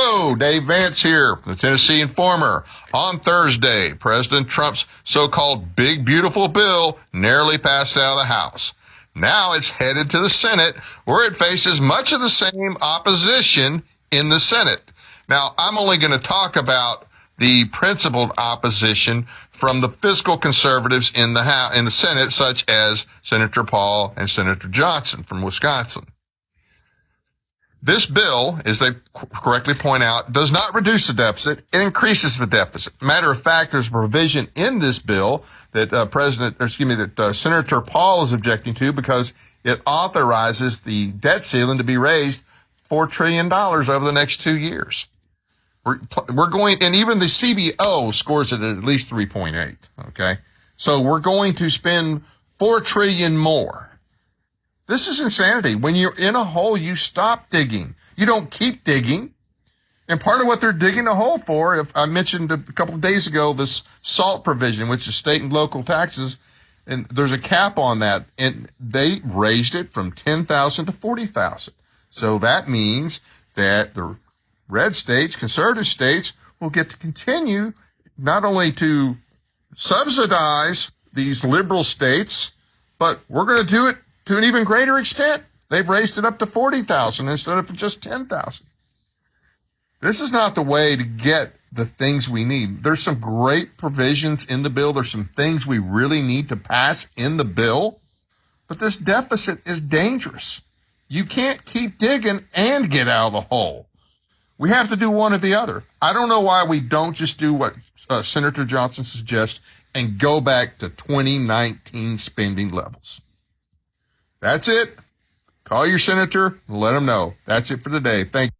Hello, Dave Vance here from the Tennessee Informer. On Thursday, President Trump's so-called big beautiful bill narrowly passed out of the House. Now it's headed to the Senate, where it faces much of the same opposition in the Senate. Now, I'm only going to talk about the principled opposition from the fiscal conservatives in the Senate, such as Senator Paul and Senator Johnson from Wisconsin. This bill, as they correctly point out, does not reduce the deficit. It increases the deficit. Matter of fact, there's a provision in this bill that Senator Paul is objecting to because it authorizes the debt ceiling to be raised $4 trillion over the next 2 years. We're going, and even the CBO scores it at least 3.8. Okay, so we're going to spend $4 trillion more. This is insanity. When you're in a hole, you stop digging. You don't keep digging. And part of what they're digging a hole for, if I mentioned a couple of days ago, this SALT provision, which is state and local taxes, and there's a cap on that, and they raised it from 10,000 to 40,000. So that means that the red states, conservative states, will get to continue not only to subsidize these liberal states, but we're going to do it to an even greater extent. They've raised it up to 40,000 instead of just 10,000. This is not the way to get the things we need. There's some great provisions in the bill. There's some things we really need to pass in the bill. But this deficit is dangerous. You can't keep digging and get out of the hole. We have to do one or the other. I don't know why we don't just do what Senator Johnson suggests and go back to 2019 spending levels. That's it. Call your senator and let them know. That's it for today. Thank you.